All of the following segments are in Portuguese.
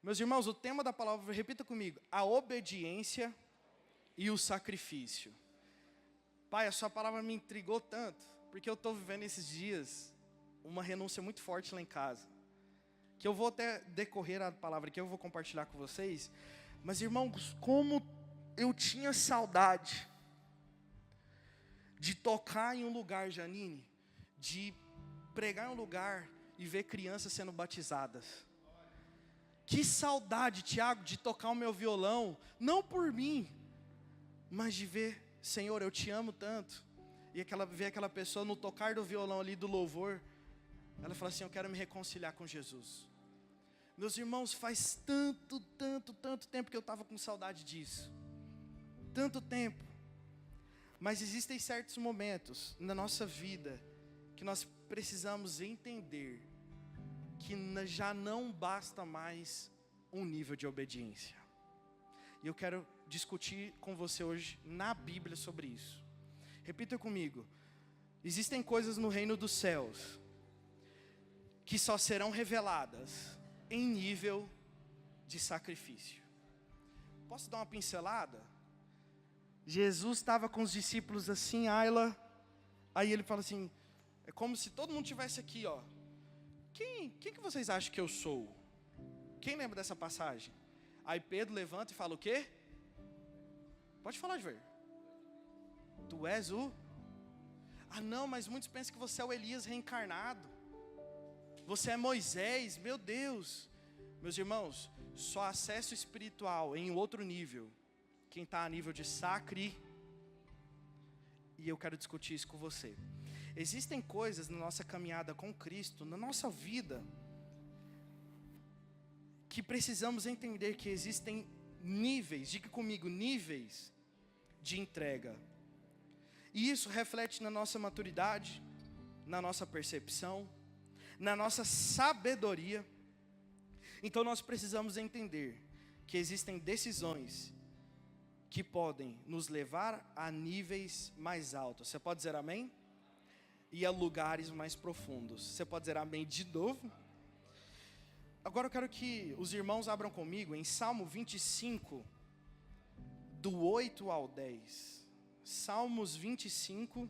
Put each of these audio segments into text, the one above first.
Meus irmãos, o tema da palavra, repita comigo, a obediência e o sacrifício. Pai, a sua palavra me intrigou tanto, porque eu estou vivendo esses dias uma renúncia muito forte lá em casa, que eu vou até decorrer a palavra que eu vou compartilhar com vocês. Mas irmãos, como eu tinha saudade de tocar em um lugar, Janine, de pregar em um lugar e ver crianças sendo batizadas. Que saudade, Tiago, de tocar o meu violão, não por mim, mas de ver, Senhor, eu te amo tanto. E ver aquela pessoa no tocar do violão ali, do louvor, ela fala assim, eu quero me reconciliar com Jesus. Meus irmãos, faz tanto tempo que eu estava com saudade disso. Tanto tempo. Mas existem certos momentos na nossa vida que nós precisamos entender que já não basta mais um nível de obediência. E eu quero discutir com você hoje na Bíblia sobre isso. Repita comigo. Existem coisas no reino dos céus que só serão reveladas em nível de sacrifício. Posso dar uma pincelada? Jesus estava com os discípulos assim, Ayla. Aí ele fala assim, é como se todo mundo estivesse aqui, ó. Quem que vocês acham que eu sou? Quem lembra dessa passagem? Aí Pedro levanta e fala o quê? Pode falar, Joel. Tu és o... Ah não, mas muitos pensam que você é o Elias reencarnado. Você é Moisés, meu Deus. Meus irmãos, só acesso espiritual em outro nível quem está a nível de sacre. E eu quero discutir isso com você. Existem coisas na nossa caminhada com Cristo, na nossa vida, que precisamos entender que existem níveis, diga comigo, níveis de entrega. E isso reflete na nossa maturidade, na nossa percepção, na nossa sabedoria. Então nós precisamos entender que existem decisões que podem nos levar a níveis mais altos. Você pode dizer amém? E a lugares mais profundos. Você pode dizer amém de novo? Agora eu quero que os irmãos abram comigo em Salmo 25, do 8 ao 10. Salmos 25.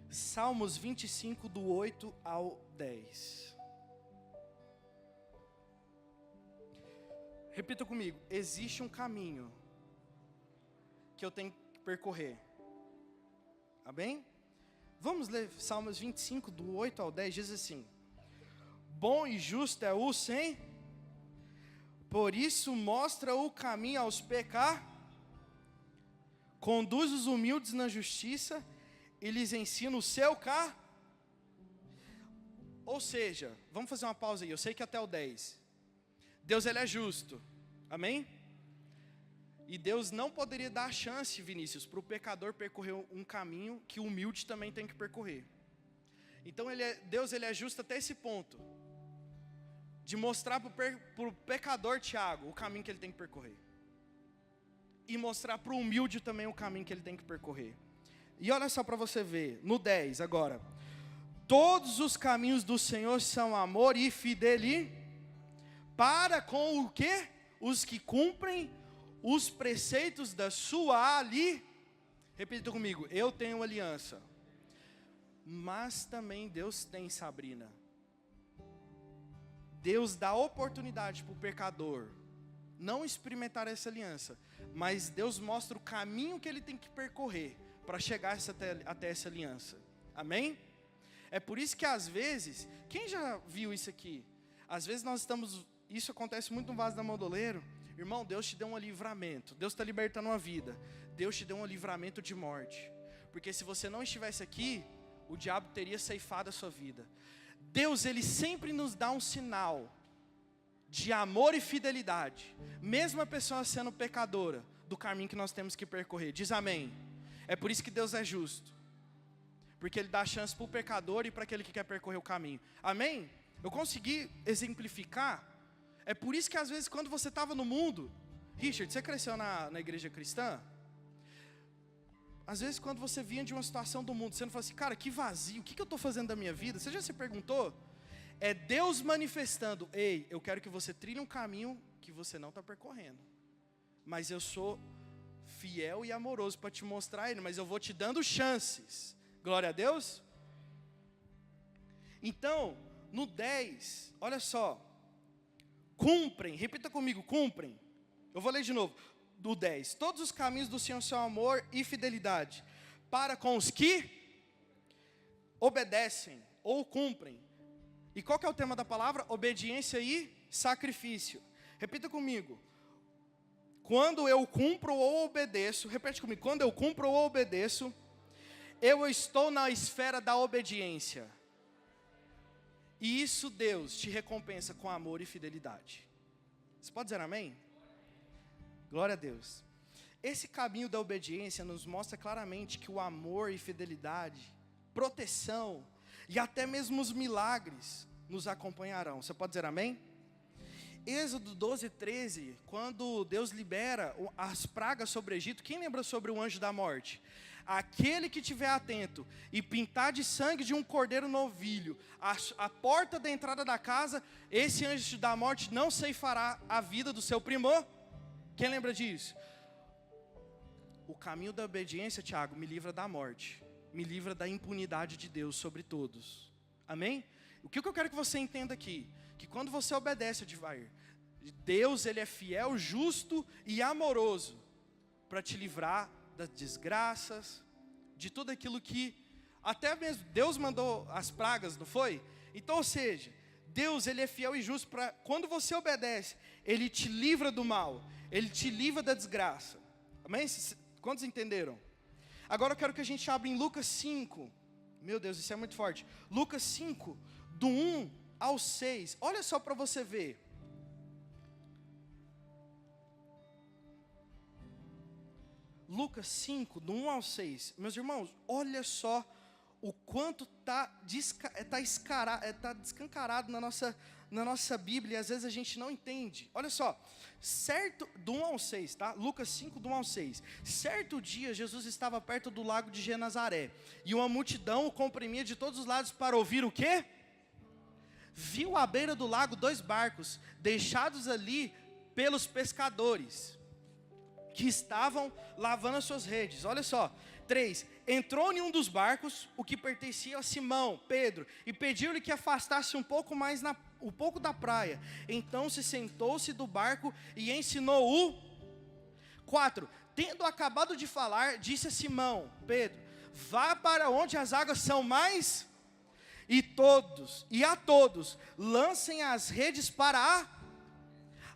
Salmos 25, do 8 ao 10. Repita comigo. Existe um caminho que eu tenho que percorrer. Amém? Vamos ler Salmos 25, do 8 ao 10, diz assim. Bom e justo é o Senhor, por isso mostra o caminho aos pecadores, conduz os humildes na justiça e lhes ensina o seu caminho. Ou seja, vamos fazer uma pausa aí, eu sei que até o 10. Deus ele é justo, amém? E Deus não poderia dar chance, Vinícius, para o pecador percorrer um caminho que o humilde também tem que percorrer. Então Deus ele é justo até esse ponto, de mostrar para o pecador, Tiago, o caminho que ele tem que percorrer. E mostrar para o humilde também o caminho que ele tem que percorrer. E olha só para você ver, no 10 agora. Todos os caminhos do Senhor são amor e fidelidade para com o quê? Os que cumprem os preceitos da sua ali. Repita comigo, eu tenho aliança. Mas também Deus tem, Sabrina. Deus dá oportunidade para o pecador não experimentar essa aliança, mas Deus mostra o caminho que ele tem que percorrer para chegar até essa aliança. Amém? É por isso que às vezes, quem já viu isso aqui? Às vezes isso acontece muito no vaso da Mandoleiro. Irmão, Deus te deu um livramento, Deus está libertando uma vida, Deus te deu um livramento de morte, porque se você não estivesse aqui, o diabo teria ceifado a sua vida. Deus, ele sempre nos dá um sinal de amor e fidelidade, mesmo a pessoa sendo pecadora, do caminho que nós temos que percorrer. Diz amém. É por isso que Deus é justo, porque ele dá a chance para o pecador e para aquele que quer percorrer o caminho. Amém? Eu consegui exemplificar. É por isso que às vezes quando você estava no mundo, Richard, você cresceu na igreja cristã? Às vezes quando você vinha de uma situação do mundo, você não fala assim, cara, que vazio, o que eu estou fazendo da minha vida? Você já se perguntou? é Deus manifestando: ei, eu quero que você trilhe um caminho que você não está percorrendo, mas eu sou fiel e amoroso para te mostrar ele, mas eu vou te dando chances. Glória a Deus. Então, no 10, olha só, cumprem, repita comigo, cumprem. Eu vou ler de novo, do 10. Todos os caminhos do Senhor são amor e fidelidade, para com os que obedecem ou cumprem. E qual que é o tema da palavra? Obediência e sacrifício. Repita comigo. Quando eu cumpro ou obedeço, repete comigo, quando eu cumpro ou obedeço, eu estou na esfera da obediência. E isso Deus te recompensa com amor e fidelidade. Você pode dizer amém? Glória a Deus. Esse caminho da obediência nos mostra claramente que o amor e fidelidade, proteção e até mesmo os milagres nos acompanharão. Você pode dizer amém? Êxodo 12, 13, quando Deus libera as pragas sobre o Egito, quem lembra sobre o anjo da morte? Aquele que estiver atento e pintar de sangue de um cordeiro novilho a porta da entrada da casa, esse anjo da morte não ceifará a vida do seu primor. Quem lembra disso? O caminho da obediência, Tiago, me livra da morte, me livra da impunidade de Deus sobre todos. Amém? O que eu quero que você entenda aqui? Que quando você obedece, Edvair, Deus, ele é fiel, justo e amoroso para te livrar das desgraças, de tudo aquilo que, até mesmo Deus mandou as pragas, não foi? Então, ou seja, Deus, ele é fiel e justo para, quando você obedece, ele te livra do mal, ele te livra da desgraça. Amém? Quantos entenderam? Agora eu quero que a gente abra em Lucas 5. Meu Deus, isso é muito forte. Lucas 5, do 1 ao 6. Olha só para você ver. Lucas 5, do 1 ao 6. Meus irmãos, olha só o quanto está descancarado na nossa Bíblia, e às vezes a gente não entende. Olha só, certo, do 1 ao 6, tá? Lucas 5, do 1 ao 6. Certo dia, Jesus estava perto do lago de Genazaré, e uma multidão o comprimia de todos os lados para ouvir o quê? Viu à beira do lago 2 barcos, deixados ali pelos pescadores, que estavam lavando as suas redes. Olha só, 3, entrou em um dos barcos, o que pertencia a Simão, Pedro, e pediu-lhe que afastasse um pouco da praia. Então se sentou-se do barco e ensinou o 4, tendo acabado de falar, disse a Simão, Pedro, vá para onde as águas são mais, e a todos, lancem as redes para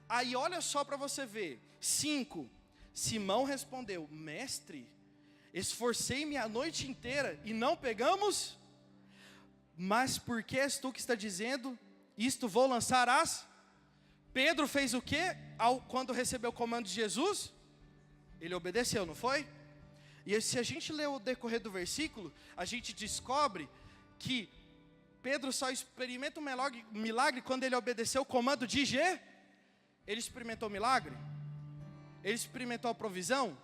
Aí olha só para você ver, 5, Simão respondeu, mestre, esforcei-me a noite inteira e não pegamos, mas por que és tu que está dizendo, isto vou lançar as? Pedro fez o quê? Quando recebeu o comando de Jesus? Ele obedeceu, não foi? E se a gente ler o decorrer do versículo, a gente descobre que Pedro só experimenta um milagre quando ele obedeceu o comando de Jesus. Ele experimentou o milagre? Ele experimentou a provisão?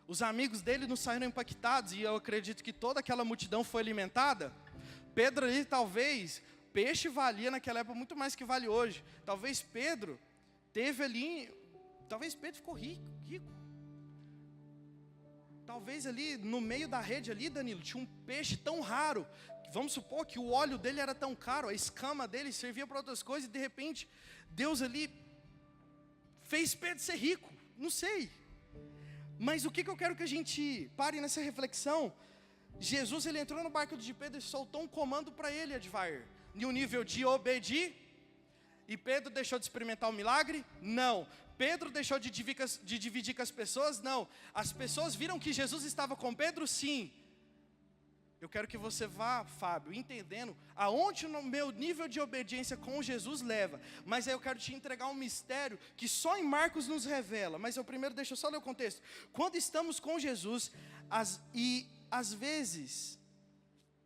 Os amigos dele não saíram impactados, e eu acredito que toda aquela multidão foi alimentada. Pedro ali, talvez, peixe valia naquela época muito mais que vale hoje. Talvez Pedro ficou rico. Talvez ali, no meio da rede ali, Danilo, tinha um peixe tão raro, vamos supor que o óleo dele era tão caro, a escama dele servia para outras coisas, e de repente, Deus ali fez Pedro ser rico, não sei. Mas o que eu quero que a gente pare nessa reflexão? Jesus, ele entrou no barco de Pedro e soltou um comando para ele, Edvair, em um nível de obedir, e Pedro deixou de experimentar o milagre? Não. Pedro deixou de dividir com as pessoas? Não. As pessoas viram que Jesus estava com Pedro? Sim. Eu quero que você vá, Fábio, entendendo aonde o meu nível de obediência com Jesus leva. Mas aí eu quero te entregar um mistério que só em Marcos nos revela. Mas deixa eu só ler o contexto. Quando estamos com Jesus, às vezes,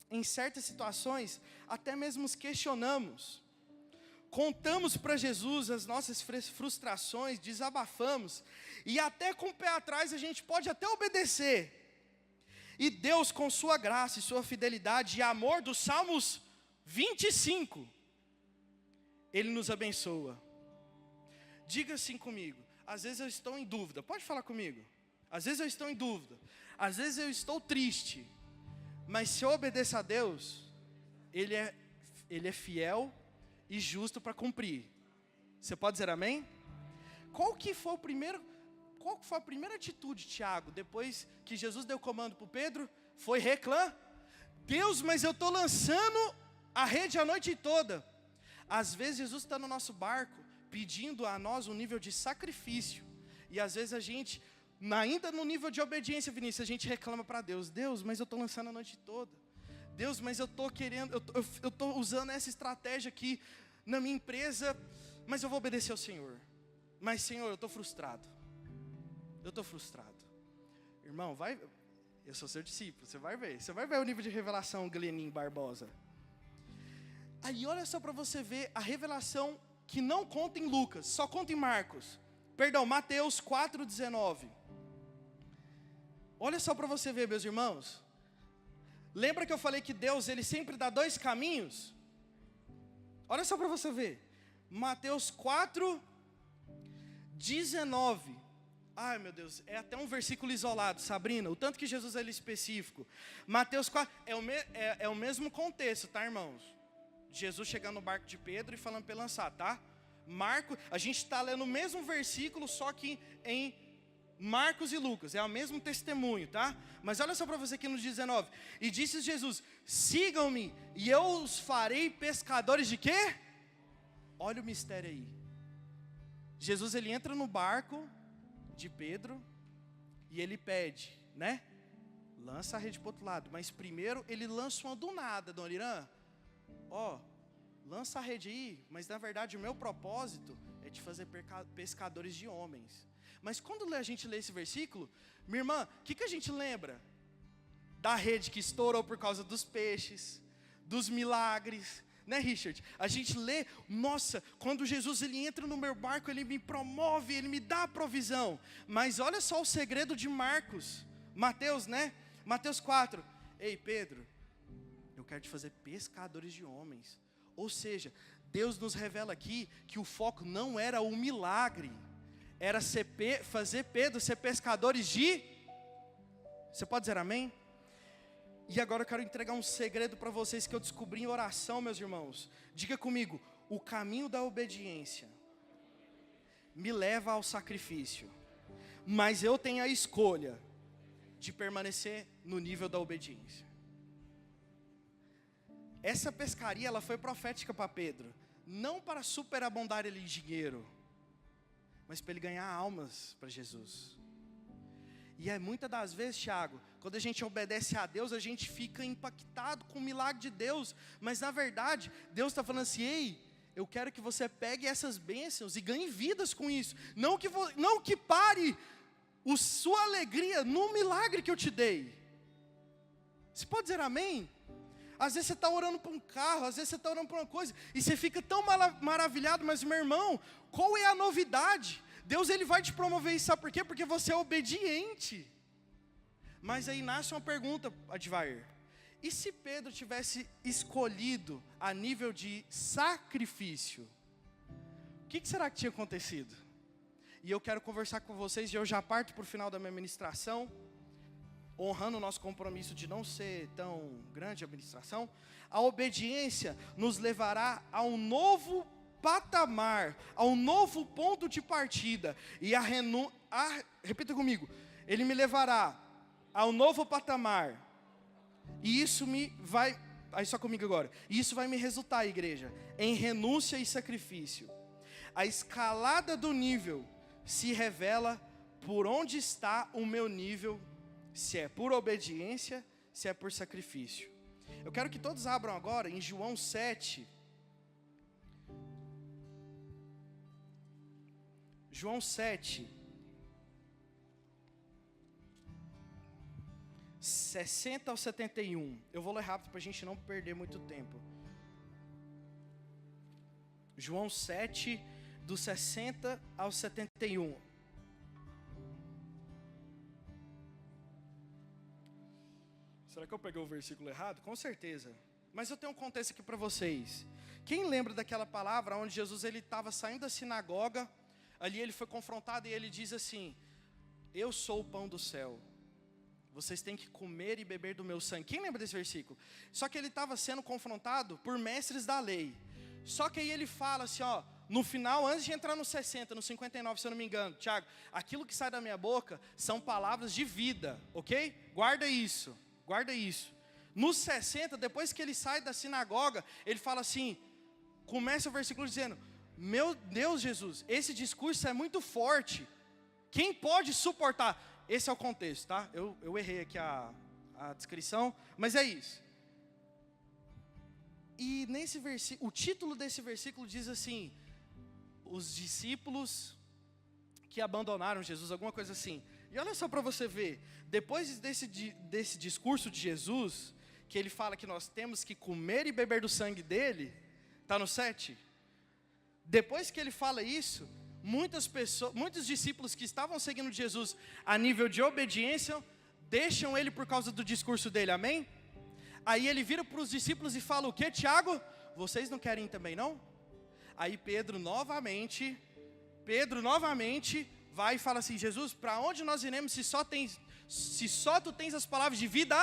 em certas situações, até mesmo questionamos. Contamos para Jesus as nossas frustrações, desabafamos, e até com o pé atrás a gente pode até obedecer. E Deus, com sua graça e sua fidelidade e amor, dos Salmos 25, Ele nos abençoa. Diga assim comigo, às vezes eu estou em dúvida, pode falar comigo. Às vezes eu estou em dúvida, às vezes eu estou triste, mas se eu obedeço a Deus, Ele é fiel e justo para cumprir. Você pode dizer amém? Qual que foi a primeira atitude, Tiago, depois que Jesus deu comando para Pedro? Foi reclamar. Deus, mas eu estou lançando a rede a noite toda. Às vezes Jesus está no nosso barco, pedindo a nós um nível de sacrifício. E às vezes a gente, ainda no nível de obediência, Vinícius, a gente reclama para Deus. Deus, mas eu estou lançando a noite toda. Deus, mas eu estou querendo, eu estou usando essa estratégia aqui na minha empresa, mas eu vou obedecer ao Senhor. Mas Senhor, eu estou frustrado. Eu estou frustrado. Irmão, eu sou seu discípulo, você vai ver o nível de revelação Glenim Barbosa. Aí olha só para você ver a revelação que não conta em Lucas, só conta em Mateus 4,19. Olha só para você ver, meus irmãos. Lembra que eu falei que Deus, Ele sempre dá dois caminhos? Olha só para você ver. Mateus 4,19. Ai meu Deus, é até um versículo isolado, Sabrina, o tanto que Jesus é específico. Mateus 4, é o mesmo contexto, tá, irmãos? Jesus chegando no barco de Pedro e falando para ele lançar, tá? A gente está lendo o mesmo versículo, só que em Marcos e Lucas, é o mesmo testemunho, tá? Mas olha só para você aqui no 19. E disse Jesus, sigam-me e eu os farei pescadores de quê? Olha o mistério aí. Jesus, ele entra no barco de Pedro e ele pede, né? Lança a rede para o outro lado. Mas primeiro ele lança uma do nada, Dona Irã. Lança a rede aí, mas na verdade o meu propósito é te fazer pescadores de homens. Mas quando a gente lê esse versículo, minha irmã, o que a gente lembra? Da rede que estourou por causa dos peixes, dos milagres, né, Richard? A gente lê, nossa, quando Jesus ele entra no meu barco, ele me promove, ele me dá a provisão. Mas olha só o segredo de Mateus, né? Mateus 4. Ei, Pedro, eu quero te fazer pescadores de homens. Ou seja, Deus nos revela aqui que o foco não era o milagre, era fazer Pedro ser pescadores de... Você pode dizer amém? E agora eu quero entregar um segredo para vocês que eu descobri em oração, meus irmãos. Diga comigo, o caminho da obediência me leva ao sacrifício, mas eu tenho a escolha de permanecer no nível da obediência. Essa pescaria, ela foi profética para Pedro, não para superabundar ele em dinheiro, mas para ele ganhar almas para Jesus. E muitas das vezes, Tiago, quando a gente obedece a Deus, a gente fica impactado com o milagre de Deus. Mas na verdade, Deus está falando assim, ei, eu quero que você pegue essas bênçãos e ganhe vidas com isso. Não que pare sua alegria no milagre que eu te dei. Você pode dizer amém? Às vezes você está orando por um carro, às vezes você está orando por uma coisa, e você fica tão maravilhado, mas meu irmão, qual é a novidade? Deus ele vai te promover isso, sabe por quê? Porque você é obediente. Mas aí nasce uma pergunta, Advair. E se Pedro tivesse escolhido a nível de sacrifício? O que será que tinha acontecido? E eu quero conversar com vocês, e eu já parto para o final da minha ministração, honrando o nosso compromisso de não ser tão grande a administração. A obediência nos levará a um novo patamar, a um novo ponto de partida. E repita comigo, ele me levará a um novo patamar. E isso aí só comigo agora. E isso vai me resultar, igreja, em renúncia e sacrifício. A escalada do nível se revela por onde está o meu nível, se é por obediência, se é por sacrifício. Eu quero que todos abram agora em João 7. João 7, 60 ao 71. Eu vou ler rápido para a gente não perder muito tempo. João 7, do 60 ao 71. Será que eu peguei o versículo errado? Com certeza. Mas eu tenho um contexto aqui para vocês. Quem lembra daquela palavra onde Jesus ele estava saindo da sinagoga, ali ele foi confrontado e ele diz assim: eu sou o pão do céu. Vocês têm que comer e beber do meu sangue. Quem lembra desse versículo? Só que ele estava sendo confrontado por mestres da lei. Só que aí ele fala assim, ó, no final, antes de entrar no 60, no 59, se eu não me engano, Tiago, aquilo que sai da minha boca são palavras de vida, ok? Guarda isso, guarda isso. No 60, depois que ele sai da sinagoga, ele fala assim, começa o versículo dizendo: meu Deus, Jesus, esse discurso é muito forte. Quem pode suportar? Esse é o contexto, tá? Eu errei aqui a descrição, mas é isso. E nesse versículo, o título desse versículo diz assim: os discípulos que abandonaram Jesus, alguma coisa assim. E olha só para você ver, depois desse discurso de Jesus, que ele fala que nós temos que comer e beber do sangue dele, está no 7. Depois que ele fala isso, muitos discípulos que estavam seguindo Jesus a nível de obediência, deixam ele por causa do discurso dele, amém? Aí ele vira para os discípulos e fala o quê, Tiago? Vocês não querem ir também não? Aí Pedro novamente vai e fala assim: Jesus, para onde nós iremos se só tu tens as palavras de vida?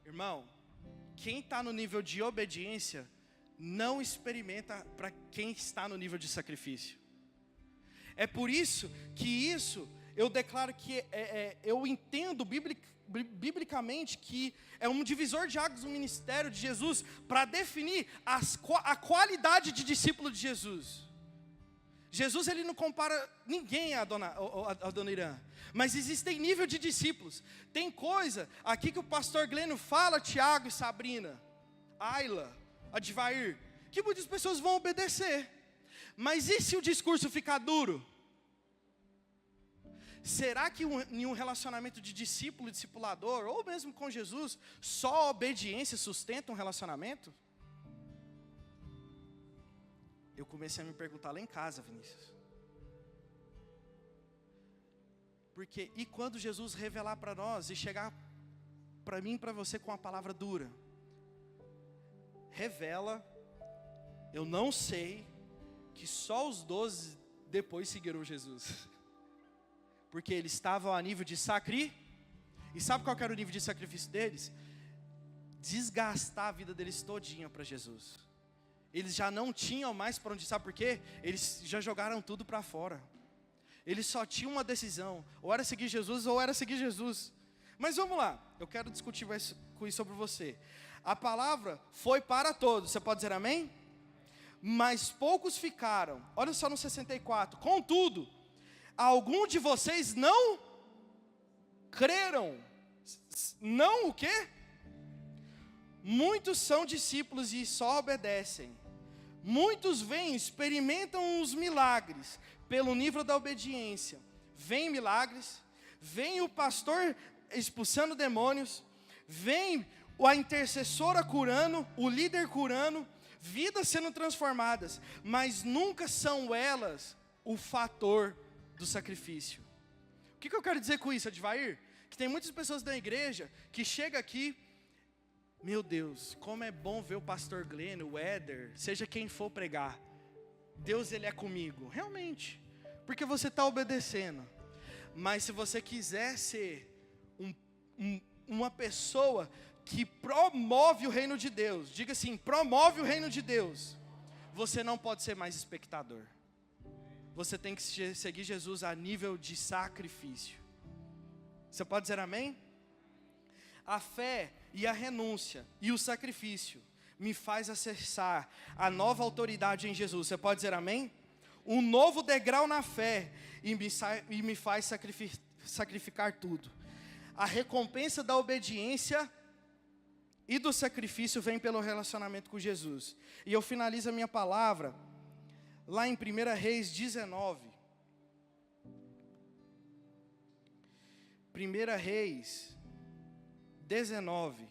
Irmão, quem está no nível de obediência, não experimenta para quem está no nível de sacrifício. É por isso que eu declaro que eu entendo biblicamente que é um divisor de águas no ministério de Jesus para definir a qualidade de discípulo de Jesus. Jesus ele não compara ninguém a dona Irã, mas existem nível de discípulos. Tem coisa aqui que o pastor Glênio fala, Tiago e Sabrina, Ayla, Advair, que muitas pessoas vão obedecer. Mas e se o discurso ficar duro? Será que em um relacionamento de discípulo e discipulador, ou mesmo com Jesus, só a obediência sustenta um relacionamento? Eu comecei a me perguntar lá em casa, Vinícius. Porque, e quando Jesus revelar para nós e chegar para mim e para você com a palavra dura? Revela, eu não sei, que só os 12 depois seguiram Jesus. Porque eles estavam a nível de sacrifício. E sabe qual era o nível de sacrifício deles? Desgastar a vida deles todinha para Jesus. Eles já não tinham mais para onde, sabe por quê? Eles já jogaram tudo para fora. Eles só tinham uma decisão: ou era seguir Jesus, ou era seguir Jesus. Mas vamos lá, eu quero discutir com isso sobre você. A palavra foi para todos, você pode dizer amém? Mas poucos ficaram. Olha só no 64. Contudo, alguns de vocês não creram. Não o quê? Muitos são discípulos e só obedecem. Muitos vêm, experimentam os milagres pelo nível da obediência. Vem milagres, vem o pastor expulsando demônios, vem a intercessora curando, o líder curando, vidas sendo transformadas, mas nunca são elas o fator do sacrifício. O que eu quero dizer com isso, Advair? Que tem muitas pessoas da igreja que chegam aqui, meu Deus, como é bom ver o pastor Glênio, o Éder, seja quem for pregar. Deus ele é comigo, realmente, porque você está obedecendo. Mas se você quiser ser uma pessoa que promove o reino de Deus, diga assim, promove o reino de Deus, você não pode ser mais espectador. Você tem que seguir Jesus a nível de sacrifício. Você pode dizer amém? A fé e a renúncia e o sacrifício me faz acessar a nova autoridade em Jesus. Você pode dizer amém? Um novo degrau na fé e me faz sacrificar tudo. A recompensa da obediência e do sacrifício vem pelo relacionamento com Jesus. E eu finalizo a minha palavra lá em 1 Reis 19. 1 Reis 19.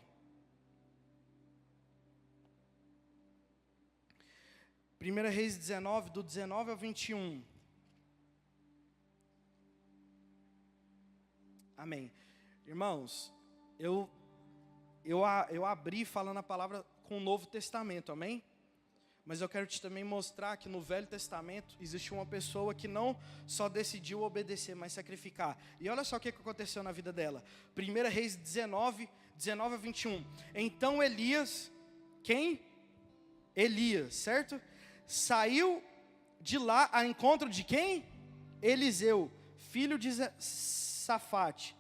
1 Reis 19, do 19 ao 21. Amém. Irmãos, eu eu abri falando a palavra com o Novo Testamento, amém? Mas eu quero te também mostrar que no Velho Testamento existe uma pessoa que não só decidiu obedecer, mas sacrificar. E olha só o que aconteceu na vida dela. 1 Reis 19 a 21. Então Elias, quem? Elias, certo? Saiu de lá a encontro de quem? Eliseu, filho de Safate.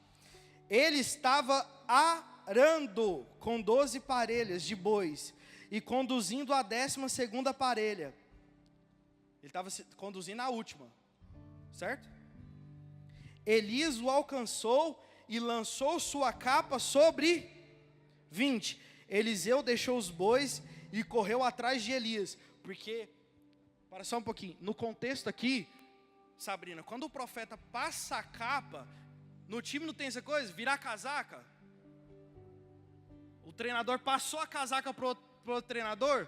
Ele estava arando com 12 parelhas de bois e conduzindo a 12ª parelha. Ele estava conduzindo a última, certo? Elias o alcançou e lançou sua capa sobre 20. Eliseu deixou os bois e correu atrás de Elias. Porque, para só um pouquinho, no contexto aqui, Sabrina, quando o profeta passa a capa, no time não tem essa coisa, virar casaca. O treinador passou a casaca para o treinador,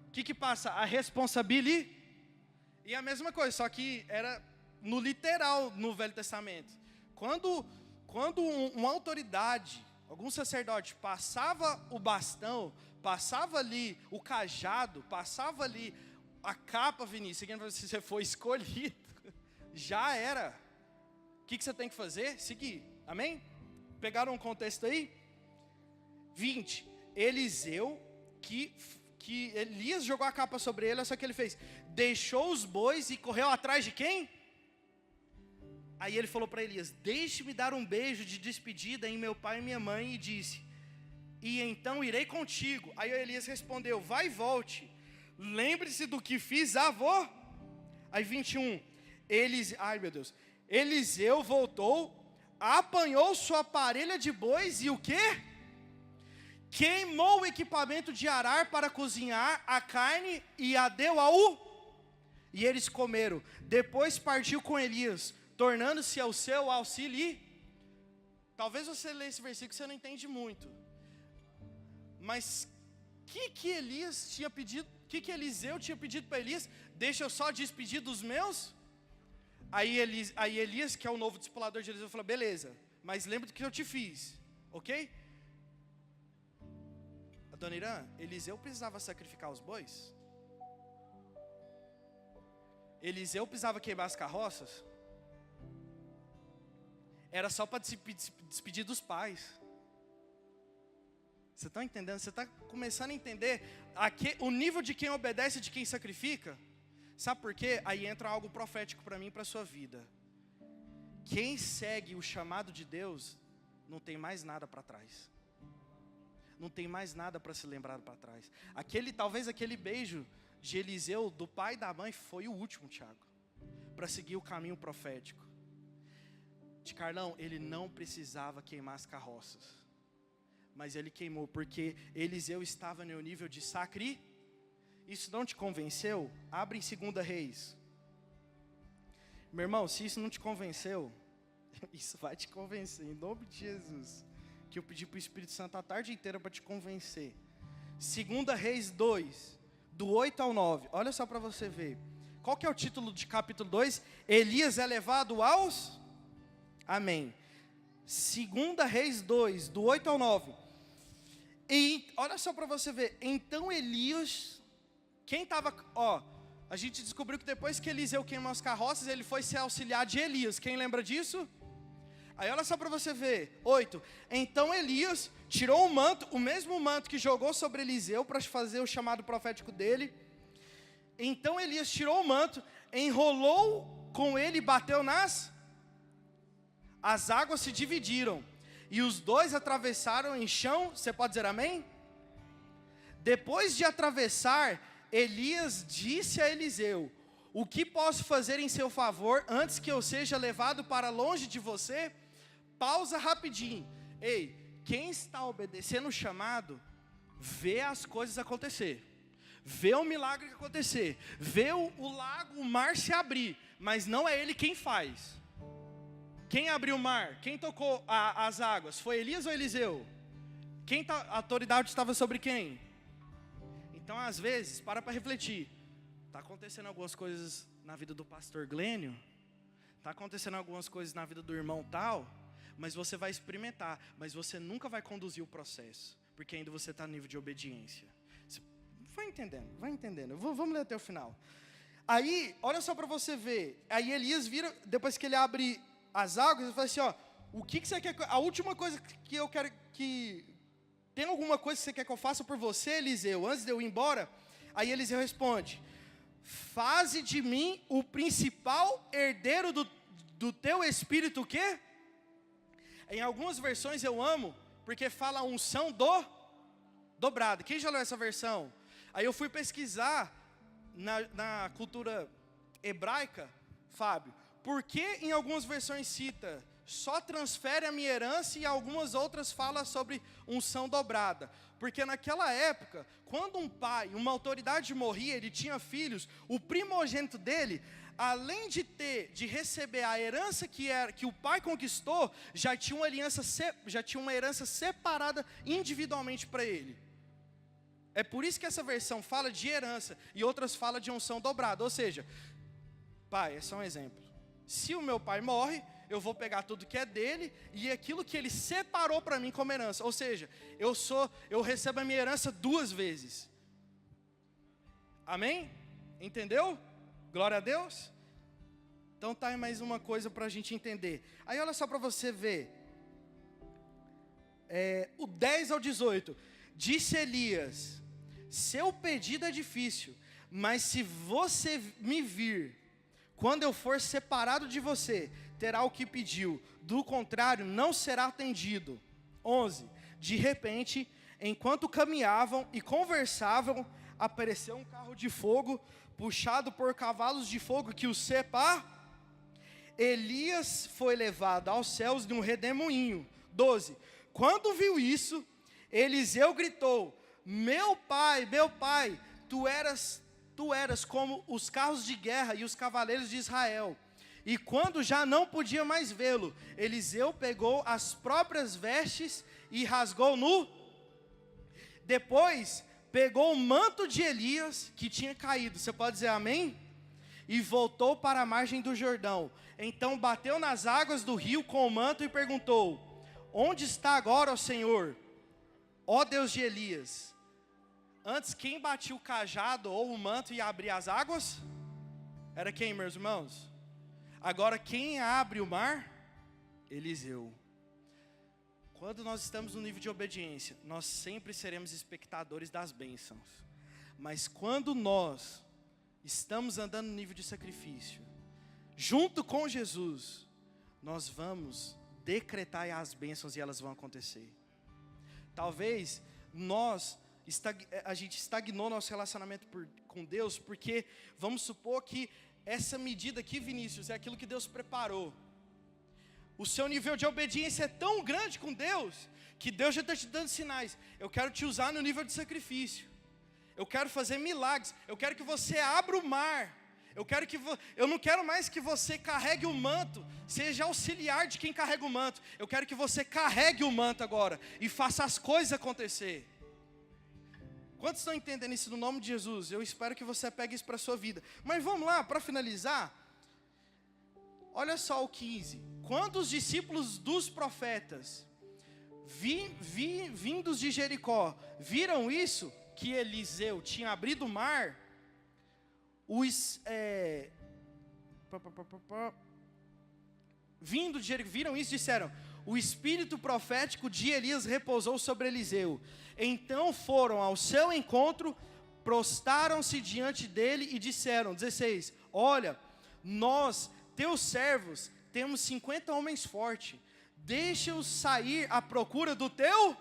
o que passa? A responsabilidade. E a mesma coisa, só que era no literal no Velho Testamento. Quando uma autoridade, algum sacerdote passava o bastão, passava ali o cajado, passava ali a capa, Vinícius, se você foi escolhido, já era. O que você tem que fazer? Seguir, amém? Pegaram um contexto aí? 20, Eliseu, que Elias jogou a capa sobre ele, só que ele fez, deixou os bois e correu atrás de quem? Aí ele falou para Elias, deixe-me dar um beijo de despedida em meu pai e minha mãe, e disse, e então irei contigo. Aí Elias respondeu, vai e volte, lembre-se do que fiz a avó. Aí 21, Eliseu voltou, apanhou sua parelha de bois e o quê? Queimou o equipamento de arar para cozinhar a carne e a deu e eles comeram. Depois partiu com Elias, tornando-se ao seu auxílio. Talvez você lê esse versículo e você não entende muito. Mas que Elias tinha pedido? Que Eliseu tinha pedido para Elias? Deixa eu só despedir dos meus? Aí Elias, que é o novo discipulador de Eliseu, falou, beleza, mas lembra do que eu te fiz, ok? Dona Irã, Eliseu precisava sacrificar os bois? Eliseu precisava queimar as carroças? Era só para despedir dos pais. Você está entendendo? Você está começando a entender o nível de quem obedece e de quem sacrifica? Sabe por quê? Aí entra algo profético para mim e para a sua vida. Quem segue o chamado de Deus, não tem mais nada para trás. Não tem mais nada para se lembrar para trás. Talvez aquele beijo de Eliseu, do pai e da mãe, foi o último, Tiago, para seguir o caminho profético. De Carlão, ele não precisava queimar as carroças, mas ele queimou, porque Eliseu estava no nível de sacrifício. Isso não te convenceu? Abre em 2 Reis. Meu irmão, se isso não te convenceu, isso vai te convencer, em nome de Jesus. Que eu pedi para o Espírito Santo a tarde inteira para te convencer. 2 Reis 2, do 8 ao 9. Olha só para você ver. Qual que é o título de capítulo 2? Elias é levado aos... Amém. 2 Reis 2, do 8 ao 9. E olha só para você ver. Então Elias... Quem estava... a gente descobriu que depois que Eliseu queimou as carroças, ele foi ser auxiliar de Elias. Quem lembra disso? Aí olha só para você ver, 8. Então Elias tirou o manto, o mesmo manto que jogou sobre Eliseu para fazer o chamado profético dele. Então Elias tirou o manto, enrolou com ele e bateu as águas se dividiram. E os dois atravessaram em chão, você pode dizer amém? Depois de atravessar, Elias disse a Eliseu, o que posso fazer em seu favor antes que eu seja levado para longe de você? Pausa rapidinho. Ei, quem está obedecendo o chamado, vê as coisas acontecer. Vê o milagre acontecer. Vê o lago, o mar se abrir. Mas não é ele quem faz. Quem abriu o mar? Quem tocou as águas? Foi Elias ou Eliseu? A autoridade estava sobre quem? Então, às vezes, para refletir. Está acontecendo algumas coisas na vida do pastor Glênio. Está acontecendo algumas coisas na vida do irmão tal. Mas você vai experimentar. Mas você nunca vai conduzir o processo. porque ainda você está no nível de obediência. Você vai entendendo. Vamos ler até o final. Aí, olha só para você ver. Aí Elias vira, depois que ele abre as águas, ele fala assim, ó, o que você quer? A última coisa que eu quero que... Tem alguma coisa que você quer que eu faça por você, Eliseu, antes de eu ir embora? Aí Eliseu responde, faze de mim o principal herdeiro do teu espírito, o quê? Em algumas versões eu amo, porque fala unção dobrada. Quem já leu essa versão? Aí eu fui pesquisar na cultura hebraica, Fábio, por que em algumas versões cita só transfere a minha herança e algumas outras fala sobre unção dobrada? Porque naquela época, quando um pai, uma autoridade morria, ele tinha filhos, o primogênito dele, além de receber a herança que o pai conquistou, já tinha uma herança separada individualmente para ele. É por isso que essa versão fala de herança e outras falam de unção dobrada. Ou seja, pai, é só um exemplo. Se o meu pai morre, eu vou pegar tudo que é dele e aquilo que ele separou para mim como herança. Ou seja, eu recebo a minha herança 2 vezes. Amém? Entendeu? Glória a Deus. Então tá aí mais uma coisa para a gente entender. Aí olha só para você ver. O 10 ao 18. Disse Elias, seu pedido é difícil, mas se você me vir, quando eu for separado de você, terá o que pediu, do contrário, não será atendido. 11. De repente, enquanto caminhavam e conversavam, apareceu um carro de fogo, puxado por cavalos de fogo que o separou. Elias foi levado aos céus de um redemoinho. 12. Quando viu isso, Eliseu gritou, meu pai, tu eras como os carros de guerra e os cavaleiros de Israel. E quando já não podia mais vê-lo, Eliseu pegou as próprias vestes e rasgou nu. Depois, pegou o manto de Elias que tinha caído. Você pode dizer amém? E voltou para a margem do Jordão. Então bateu nas águas do rio com o manto e perguntou, onde está agora, ó Senhor, ó Deus de Elias? Antes, quem batia o cajado ou o manto e abria as águas? Era quem, meus irmãos? Agora, quem abre o mar? Eliseu. Quando nós estamos no nível de obediência, nós sempre seremos espectadores das bênçãos. Mas quando nós estamos andando no nível de sacrifício, junto com Jesus, nós vamos decretar as bênçãos e elas vão acontecer. Talvez a gente estagnou nosso relacionamento com Deus, porque vamos supor que essa medida aqui, Vinícius, é aquilo que Deus preparou. O seu nível de obediência é tão grande com Deus, que Deus já está te dando sinais. Eu quero te usar no nível de sacrifício. Eu quero fazer milagres. Eu quero que você abra o mar. Eu não quero mais que você carregue o manto, seja auxiliar de quem carrega o manto. Eu quero que você carregue o manto agora e faça as coisas acontecer. Quantos estão entendendo isso no nome de Jesus? Eu espero que você pegue isso para a sua vida. Mas vamos lá, para finalizar. Olha só o 15. Quando os discípulos dos profetas, vindos de Jericó, viram isso, que Eliseu tinha abrido o mar, vindo de Jericó, viram isso e disseram, o espírito profético de Elias repousou sobre Eliseu. Então foram ao seu encontro, prostaram-se diante dele e disseram, 16, olha, nós, teus servos, temos 50 homens fortes, deixa-os sair à procura do teu.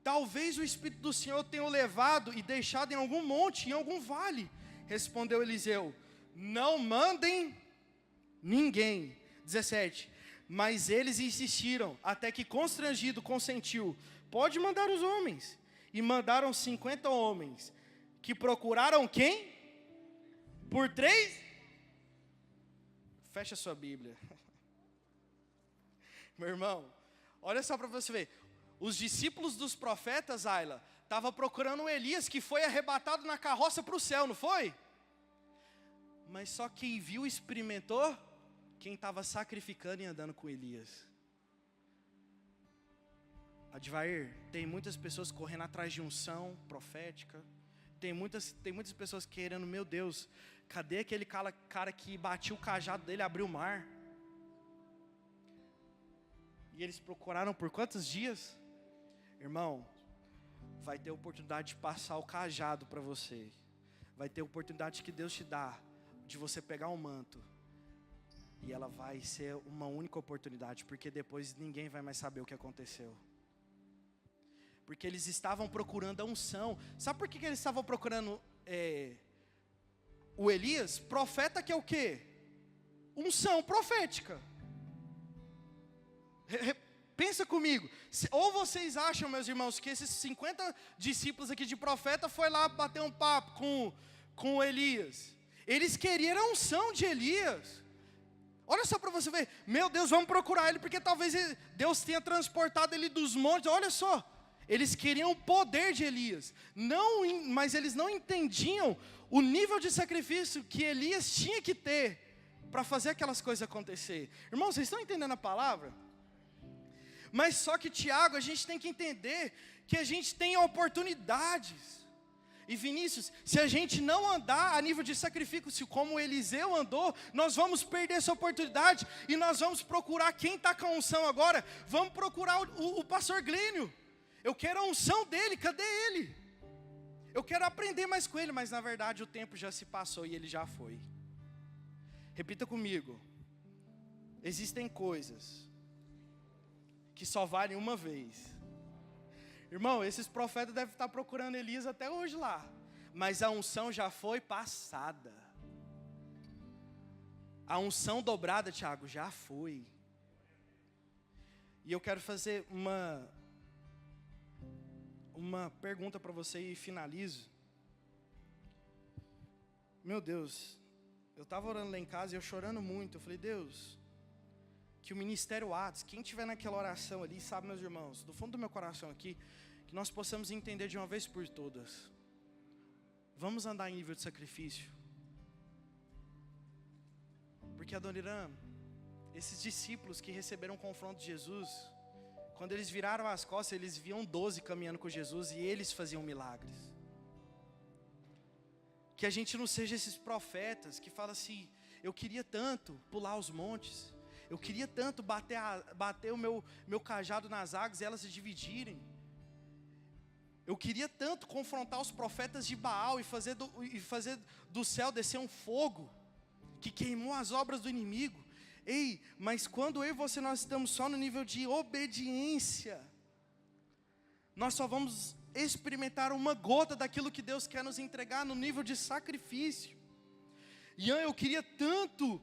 Talvez o Espírito do Senhor tenha o levado e deixado em algum monte, em algum vale. Respondeu Eliseu, não mandem ninguém. 17, mas eles insistiram, até que constrangido consentiu, pode mandar os homens. E mandaram 50 homens, que procuraram quem? Por 3? Fecha sua Bíblia. Meu irmão, olha só para você ver. Os discípulos dos profetas, Ayla, estavam procurando Elias, que foi arrebatado na carroça para o céu, não foi? Mas só quem viu e experimentou, quem estava sacrificando e andando com Elias. Advair, tem muitas pessoas correndo atrás de unção profética. Tem muitas pessoas querendo, meu Deus, cadê aquele cara que batia o cajado dele e abriu o mar? E eles procuraram por quantos dias? Irmão, vai ter oportunidade de passar o cajado para você. Vai ter oportunidade que Deus te dá de você pegar um manto. E ela vai ser uma única oportunidade, porque depois ninguém vai mais saber o que aconteceu. Porque eles estavam procurando a unção. Sabe por que eles estavam procurando o Elias? Profeta que é o quê? Unção profética. Pensa comigo. Ou vocês acham, meus irmãos, que esses 50 discípulos aqui de profeta foi lá bater um papo com Elias. Eles queriam a unção de Elias. Olha só para você ver. Meu Deus, vamos procurar ele, porque talvez Deus tenha transportado ele dos montes. Olha só. Eles queriam o poder de Elias, mas eles não entendiam o nível de sacrifício que Elias tinha que ter para fazer aquelas coisas acontecer. Irmãos, vocês estão entendendo a palavra? Mas só que, Tiago, a gente tem que entender que a gente tem oportunidades. E Vinícius, se a gente não andar a nível de sacrifício como Eliseu andou, nós vamos perder essa oportunidade e nós vamos procurar quem está com a unção agora. Vamos procurar o pastor Glênio. Eu quero a unção dele, cadê ele? Eu quero aprender mais com ele, mas na verdade o tempo já se passou e ele já foi. Repita comigo. Existem coisas que só valem uma vez. Irmão, esses profetas devem estar procurando Elias até hoje lá, mas a unção já foi passada. A unção dobrada, Tiago, já foi. E eu quero fazer uma pergunta para você e finalizo. Meu Deus, eu estava orando lá em casa e eu chorando muito. Eu falei, Deus, que o ministério Atos, quem estiver naquela oração ali, sabe, meus irmãos, do fundo do meu coração aqui, que nós possamos entender de uma vez por todas. Vamos andar em nível de sacrifício. Porque, Adoniram, esses discípulos que receberam o confronto de Jesus, quando eles viraram as costas, eles viam 12 caminhando com Jesus e eles faziam milagres. Que a gente não seja esses profetas que falam assim, eu queria tanto pular os montes, eu queria tanto bater o meu cajado nas águas e elas se dividirem. Eu queria tanto confrontar os profetas de Baal e fazer do céu descer um fogo que queimou as obras do inimigo. Ei, mas quando eu e você nós estamos só no nível de obediência, nós só vamos experimentar uma gota daquilo que Deus quer nos entregar no nível de sacrifício. Ian, eu queria tanto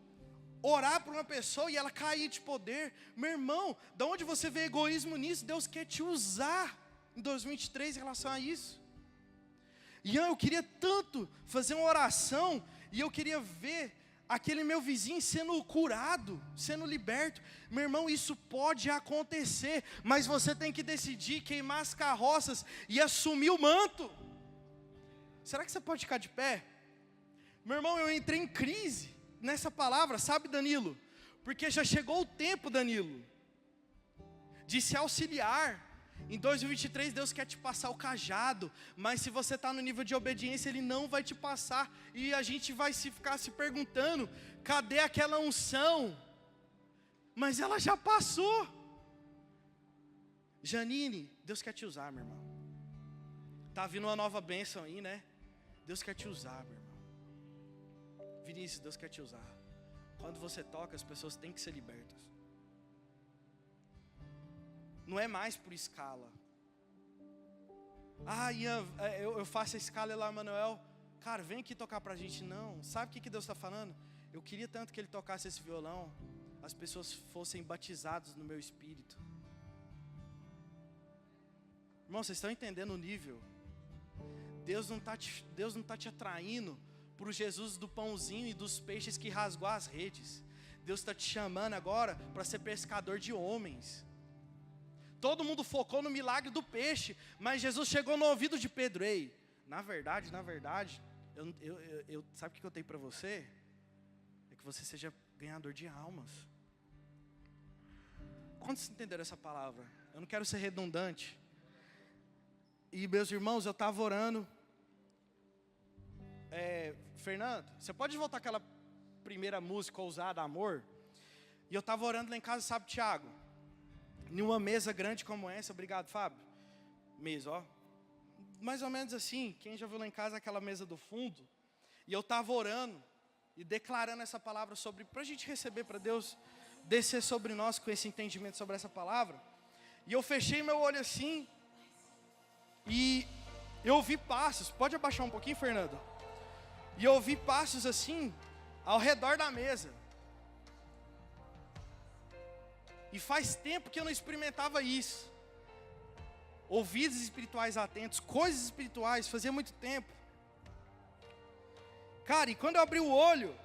orar por uma pessoa e ela cair de poder. Meu irmão, de onde você vê egoísmo nisso? Deus quer te usar em 2023 em relação a isso. Ian, eu queria tanto fazer uma oração e eu queria ver aquele meu vizinho sendo curado, sendo liberto. Meu irmão, isso pode acontecer, mas você tem que decidir queimar as carroças e assumir o manto. Será que você pode ficar de pé? Meu irmão, eu entrei em crise nessa palavra, sabe, Danilo? Porque já chegou o tempo, Danilo, de se auxiliar. Em 2023 Deus quer te passar o cajado, mas se você está no nível de obediência Ele não vai te passar. E a gente vai ficar se perguntando, cadê aquela unção? Mas ela já passou. Janine, Deus quer te usar, meu irmão. Está vindo uma nova bênção aí, né? Deus quer te usar, meu irmão. Vinícius, Deus quer te usar. Quando você toca, as pessoas têm que ser libertas. Não é mais por escala. Ian, eu faço a escala lá, Manuel. Cara, vem aqui tocar pra gente. Não, sabe o que Deus está falando? Eu queria tanto que Ele tocasse esse violão, as pessoas fossem batizadas no meu espírito. Irmão, vocês estão entendendo o nível? Deus não está te atraindo para o Jesus do pãozinho e dos peixes que rasgou as redes. Deus está te chamando agora para ser pescador de homens. Todo mundo focou no milagre do peixe, mas Jesus chegou no ouvido de Pedro. Ei, na verdade, sabe o que eu tenho para você? É que você seja ganhador de almas. Quantos entenderam essa palavra? eu não quero ser redundante. E meus irmãos, eu estava orando. Fernando, você pode voltar aquela primeira música ousada, Amor? E eu estava orando lá em casa, sabe, Tiago? Em uma mesa grande como essa, obrigado, Fábio. Mesa, ó. Mais ou menos assim, quem já viu lá em casa aquela mesa do fundo? E eu estava orando e declarando essa palavra para a gente receber, para Deus descer sobre nós com esse entendimento sobre essa palavra. E eu fechei meu olho assim, e eu ouvi passos. Pode abaixar um pouquinho, Fernando? E eu ouvi passos assim, ao redor da mesa. E faz tempo que eu não experimentava isso. Ouvidos espirituais atentos, coisas espirituais, fazia muito tempo. Cara, e quando eu abri o olho,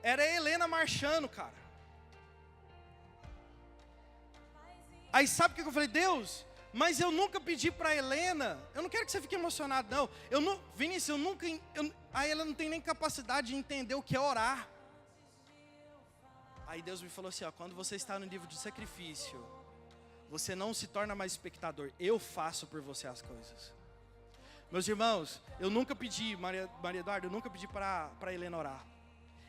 era a Helena marchando, cara. Aí sabe o que eu falei? Deus, mas eu nunca pedi para a Helena. Eu não quero que você fique emocionado, não. Vinícius, a Helena não tem nem capacidade de entender o que é orar. Aí Deus me falou assim, ó, quando você está no nível de sacrifício, você não se torna mais espectador. Eu faço por você as coisas. Meus irmãos, eu nunca pedi, Maria Eduarda, eu nunca pedi para a Helena orar.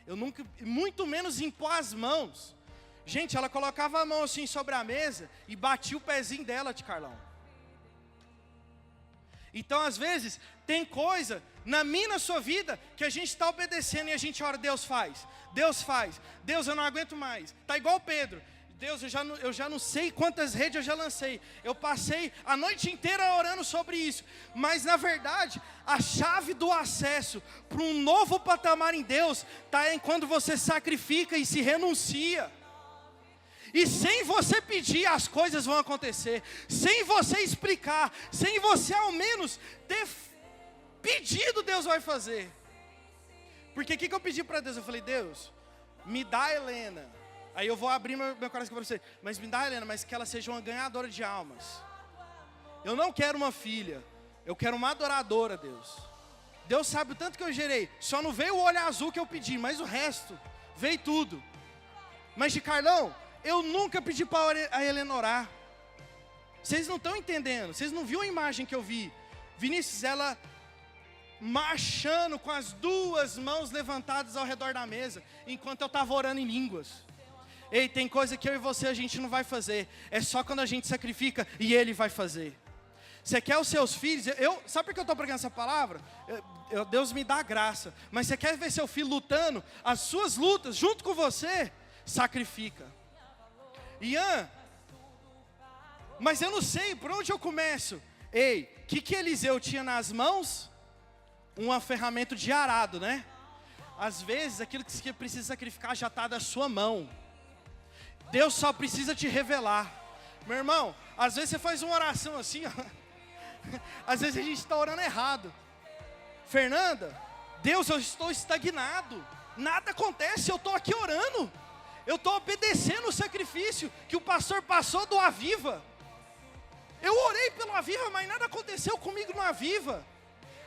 Eu nunca, muito menos impor as mãos. Gente, ela colocava a mão assim sobre a mesa e batia o pezinho dela de Carlão. Então, às vezes, tem coisa na minha e na sua vida que a gente está obedecendo e a gente ora, Deus faz. Deus faz. Deus, eu não aguento mais. Está igual Pedro. Deus, eu já não sei quantas redes eu já lancei. Eu passei a noite inteira orando sobre isso. Mas, na verdade, a chave do acesso para um novo patamar em Deus está em quando você sacrifica e se renuncia. E sem você pedir, as coisas vão acontecer. Sem você explicar, sem você ao menos ter pedido, Deus vai fazer. Porque o que eu pedi para Deus? Eu falei, Deus, me dá a Helena. Aí eu vou abrir meu coração para você. Mas me dá a Helena, mas que ela seja uma ganhadora de almas. Eu não quero uma filha. Eu quero uma adoradora, Deus. Deus sabe o tanto que eu gerei. Só não veio o olho azul que eu pedi, mas o resto veio tudo. Mas de Carlão, eu nunca pedi para a Helena orar. Vocês não estão entendendo. Vocês não viram a imagem que eu vi. Vinícius, ela marchando com as duas mãos levantadas ao redor da mesa, enquanto eu estava orando em línguas. Ei, tem coisa que eu e você a gente não vai fazer. É só quando a gente sacrifica e Ele vai fazer. Você quer os seus filhos? Sabe por que eu estou pregando essa palavra? Deus me dá graça. Mas você quer ver seu filho lutando? As suas lutas junto com você, sacrifica. Ian, mas eu não sei por onde eu começo. Ei, o que Eliseu tinha nas mãos? Uma ferramenta de arado, né? Às vezes aquilo que você precisa sacrificar já está da sua mão. Deus só precisa te revelar. Meu irmão, às vezes você faz uma oração assim, ó. Às vezes a gente está orando errado. Fernanda, Deus, eu estou estagnado. Nada acontece, eu estou aqui orando. Eu estou obedecendo o sacrifício que o pastor passou do Aviva. Eu orei pelo Aviva, mas nada aconteceu comigo no Aviva.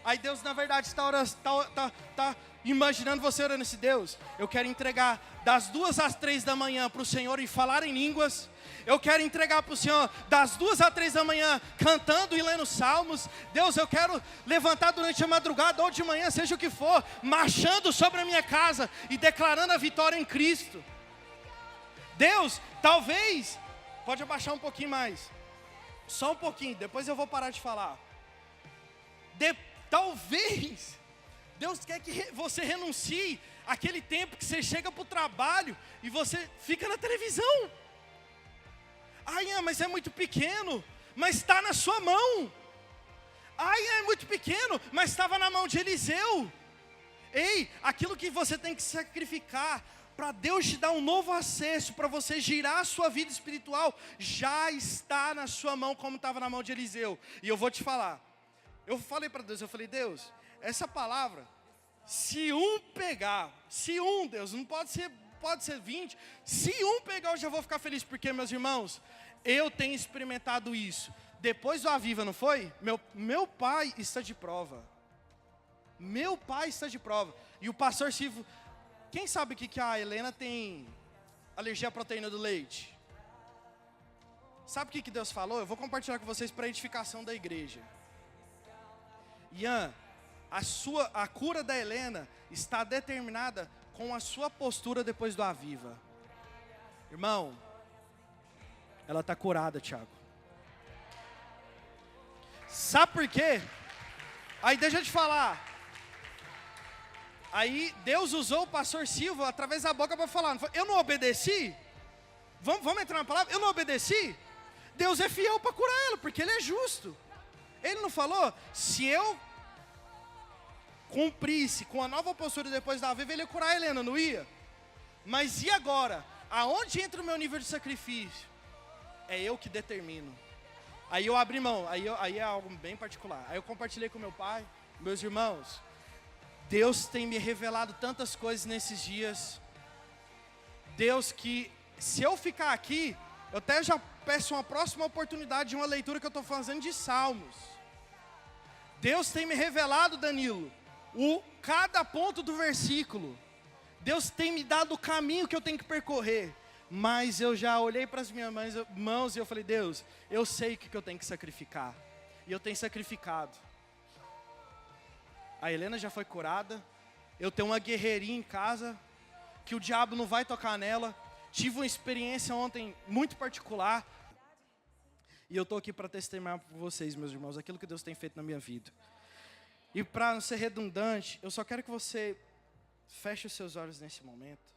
Aí Deus, na verdade, está imaginando você orando esse Deus. Eu quero entregar das 2 às 3 da manhã para o Senhor e falar em línguas. Eu quero entregar para o Senhor das 2 às 3 da manhã cantando e lendo salmos. Deus, eu quero levantar durante a madrugada ou de manhã, seja o que for, marchando sobre a minha casa e declarando a vitória em Cristo. Deus, talvez, pode abaixar um pouquinho mais. Só um pouquinho, depois eu vou parar de falar. Talvez Deus quer que você renuncie àquele tempo que você chega para o trabalho e você fica na televisão. Ai, mas é muito pequeno, mas está na sua mão. Ai, é muito pequeno, mas estava na mão de Eliseu. Ei, aquilo que você tem que sacrificar para Deus te dar um novo acesso, para você girar a sua vida espiritual, já está na sua mão como estava na mão de Eliseu. E eu vou te falar. Eu falei para Deus, Deus, essa palavra, se um pegar, Deus, não pode ser 20, se um pegar eu já vou ficar feliz, porque meus irmãos, eu tenho experimentado isso, depois do Aviva, não foi? Meu pai está de prova, e o pastor Silvio, quem sabe que a Helena tem alergia à proteína do leite? Sabe o que Deus falou? Eu vou compartilhar com vocês para a edificação da igreja. Ian, a cura da Helena está determinada com a sua postura depois do Aviva. Irmão, ela está curada, Thiago. Sabe por quê? Aí deixa eu te falar. Aí Deus usou o pastor Silva através da boca para falar. Eu não obedeci? Vamos entrar na palavra? Eu não obedeci? Deus é fiel para curar ela, porque Ele é justo. Ele não falou? Se eu cumprisse com a nova postura depois da Aviva, Ele ia curar a Helena, não ia? Mas e agora? Aonde entra o meu nível de sacrifício? É eu que determino. Aí eu abri mão, aí é algo bem particular. Aí eu compartilhei com meu pai, meus irmãos. Deus tem me revelado tantas coisas nesses dias. Deus que, se eu ficar aqui, eu até já peço uma próxima oportunidade de uma leitura que eu estou fazendo de Salmos. Deus tem me revelado, Danilo, cada ponto do versículo. Deus tem me dado o caminho que eu tenho que percorrer. Mas eu já olhei para as minhas mãos e eu falei, Deus, eu sei o que eu tenho que sacrificar. E eu tenho sacrificado. A Helena já foi curada. Eu tenho uma guerreirinha em casa, que o diabo não vai tocar nela. Tive uma experiência ontem muito particular. E eu estou aqui para testemunhar para vocês, meus irmãos, aquilo que Deus tem feito na minha vida. E para não ser redundante, eu só quero que você feche os seus olhos nesse momento.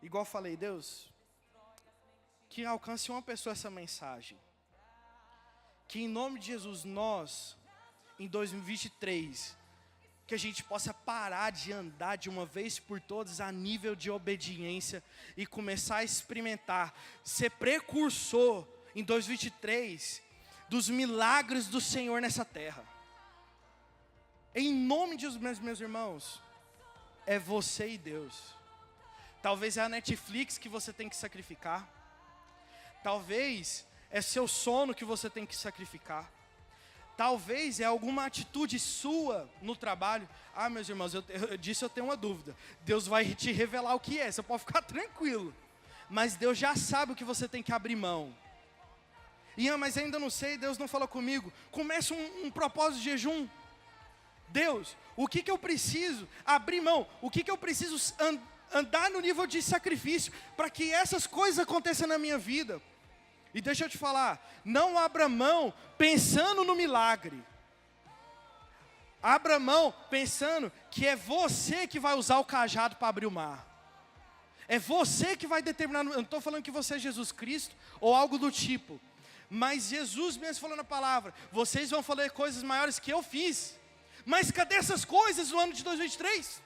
Igual falei, Deus, que alcance uma pessoa essa mensagem. Que em nome de Jesus, nós, em 2023, que a gente possa parar de andar de uma vez por todas a nível de obediência e começar a experimentar, ser precursor em 2023 dos milagres do Senhor nessa terra. Em nome de Jesus, meus irmãos, é você e Deus. Talvez é a Netflix que você tem que sacrificar. Talvez é seu sono que você tem que sacrificar. Talvez é alguma atitude sua no trabalho. Ah, meus irmãos, eu tenho uma dúvida. Deus vai te revelar o que é, você pode ficar tranquilo. Mas Deus já sabe o que você tem que abrir mão. Ian, mas ainda não sei, Deus não falou comigo. Começa um propósito de jejum. Deus, o que eu preciso abrir mão? O que eu preciso andar no nível de sacrifício para que essas coisas aconteçam na minha vida? E deixa eu te falar, não abra mão pensando no milagre. Abra mão pensando que é você que vai usar o cajado para abrir o mar. É você que vai determinar, eu não estou falando que você é Jesus Cristo ou algo do tipo. Mas Jesus mesmo falou na palavra, vocês vão fazer coisas maiores que eu fiz. Mas cadê essas coisas no ano de 2023?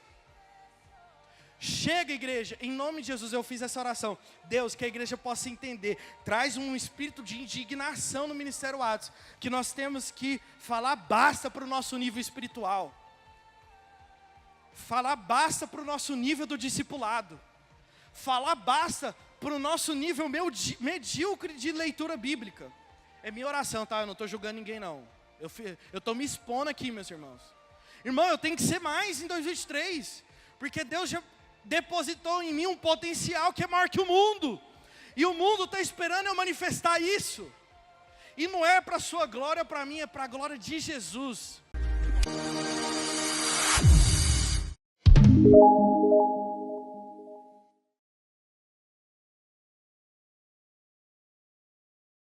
Chega, igreja, em nome de Jesus eu fiz essa oração. Deus, que a igreja possa entender. Traz um espírito de indignação no Ministério Atos. Que nós temos que falar basta para o nosso nível espiritual. Falar basta para o nosso nível do discipulado. Falar basta para o nosso nível medíocre de leitura bíblica. É minha oração, tá? Eu não estou julgando ninguém, não. Eu estou me expondo aqui, meus irmãos. Irmão, eu tenho que ser mais em 2023. Porque Deus já depositou em mim um potencial que é maior que o mundo. E o mundo está esperando eu manifestar isso. E não é para a sua glória, para mim, é para a glória de Jesus.